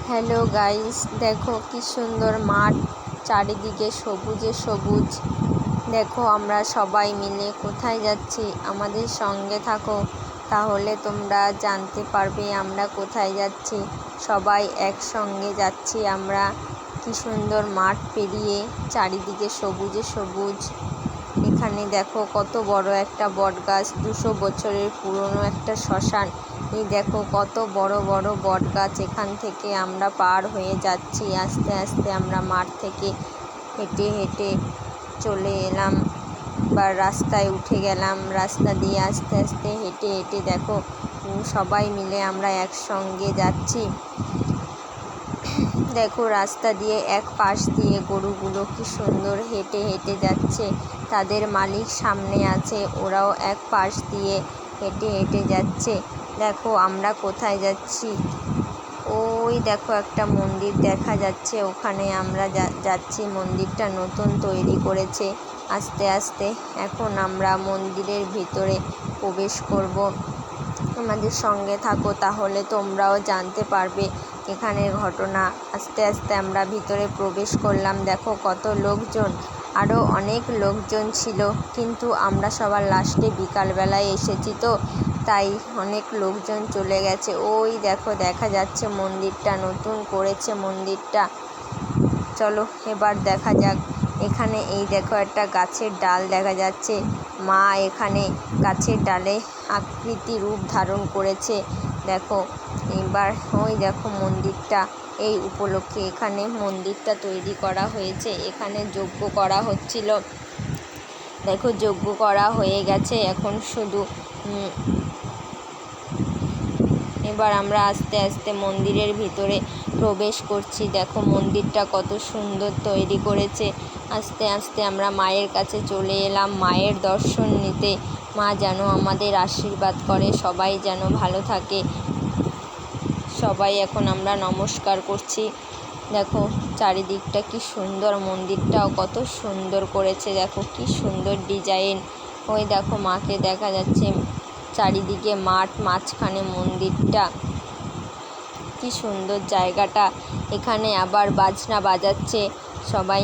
Hello guys, দেখো কি সুন্দর মাঠ, চারিদিকে সবুজে সবুজ। দেখো আমরা সবাই মিলে কোথায় যাচ্ছি, আমাদের সঙ্গে থাকো, তাহলে তোমরা জানতে পারবে আমরা কোথায় যাচ্ছি। সবাই একসঙ্গে যাচ্ছি আমরা। কি সুন্দর মাঠ পেরিয়ে, চারিদিকে সবুজে সবুজ। এখানে দেখো কত বড় একটা বটগাছ, 200 বছরের পুরনো একটা শ্মশান। এই দেখো কত বড় বড় বটগাছ। এখান থেকে আমরা পার হয়ে যাচ্ছি আস্তে আস্তে। আমরা মাঠ থেকে হেঁটে হেঁটে চলে এলাম বা রাস্তায় উঠে গেলাম। রাস্তা দিয়ে আস্তে আস্তে হেঁটে হেঁটে দেখো সবাই মিলে আমরা একসঙ্গে যাচ্ছি। দেখো রাস্তা দিয়ে এক পাশ দিয়ে গরুগুলো কি সুন্দর হেঁটে হেঁটে যাচ্ছে। তাদের মালিক সামনে আছে, ওরাও এক পাশ দিয়ে হেঁটে হেঁটে যাচ্ছে। দেখো আমরা কোথায় যাচ্ছি, ওই দেখো একটা মন্দির দেখা যাচ্ছে, ওখানে আমরা যাচ্ছি। মন্দিরটা নতুন তৈরি করেছে। আস্তে আস্তে এখন আমরা মন্দিরের ভিতরে প্রবেশ করব। আমাদের সঙ্গে থাকো, তাহলে তোমরাও জানতে পারবে এখানের ঘটনা। আস্তে আস্তে আমরা ভিতরে প্রবেশ করলাম। দেখো কত লোকজন, আরও অনেক লোকজন ছিল, কিন্তু আমরা সবার লাস্টে বিকালবেলায় এসেছি তো, তাই অনেক লোকজন চলে গেছে। ওই দেখো দেখা যাচ্ছে মন্দিরটা, নতুন করেছে মন্দিরটা। চলো এবার দেখা যাক। এখানে এই দেখো একটা গাছের ডাল দেখা যাচ্ছে। মা এখানে গাছের ডালে আকৃতি রূপ ধারণ করেছে। দেখো এবার ওই দেখো মন্দিরটা, এই উপলক্ষে এখানে মন্দিরটা তৈরি করা হয়েছে। এখানে যজ্ঞ করা হচ্ছিল। দেখো যজ্ঞ করা হয়ে গেছে, এখন শুধু এবার আমরা আস্তে আস্তে মন্দিরের ভিতরে প্রবেশ করছি। দেখো মন্দিরটা কত সুন্দর তৈরি করেছে। আস্তে আস্তে আমরা মায়ের কাছে চলে এলাম মায়ের দর্শন নিতে। মা যেন আমাদের আশীর্বাদ করে, সবাই যেন ভালো থাকে। সবাই এখন আমরা নমস্কার করছি। দেখো চারিদিকটা কি সুন্দর, মন্দিরটাও কত সুন্দর করেছে। দেখো কি সুন্দর ডিজাইন। ওই দেখো মাকে দেখা যাচ্ছে, চারিদিকে মাঠ, মাঝখানে মন্দিরটা। কি সুন্দর জায়গাটা। এখানে আবার বাজনা বাজাচ্ছে সবাই।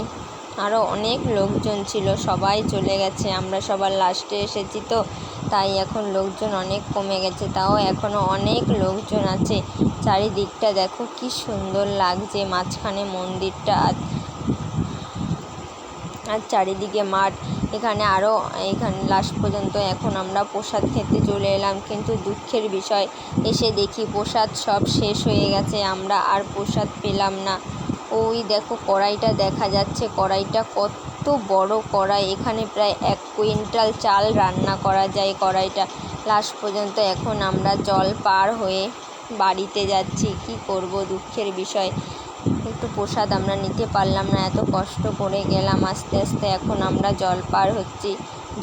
আরও অনেক লোকজন ছিল, সবাই চলে গেছে। আমরা সবার লাস্টে এসেছি তো, তাই এখন লোকজন অনেক কমে গেছে, তাও এখনও অনেক লোকজন আছে। চারিদিকটা দেখো কি সুন্দর লাগছে, মাঝখানে মন্দিরটা আর চারিদিকে মাঠ। এখানে লাস্ট পর্যন্ত এখন আমরা প্রসাদ খেতে চলে এলাম, কিন্তু দুঃখের বিষয় এসে দেখি প্রসাদ সব শেষ হয়ে গেছে। আমরা আর প্রসাদ পেলাম না। ওই দেখো কড়াইটা দেখা যাচ্ছে, কড়াইটা কত বড় কড়াই। এখানে প্রায় 1 কুইন্টাল চাল রান্না করা যায় কড়াইটা। লাস্ট পর্যন্ত এখন আমরা জল পার হয়ে বাড়িতে যাচ্ছি। কি করব, দুঃখের বিষয়। একটু প্রসাদ আমরা নিতে পারলাম না, এত কষ্ট করে গেলাম আস্তে আস্তে। এখন আমরা জল পার হচ্ছি,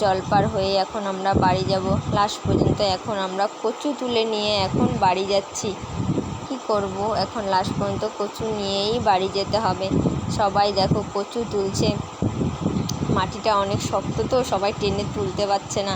জল পার হয়ে এখন আমরা বাড়ি যাব। লাস্ট পর্যন্ত এখন আমরা কচু তুলে নিয়ে এখন বাড়ি যাচ্ছি। কি করব, এখন লাস্ট পর্যন্ত কচু নিয়েই বাড়ি যেতে হবে। সবাই দেখো কচু তুলছে। মাটিটা অনেক শক্ত তো, সবাই টেনে তুলতে পারছে না।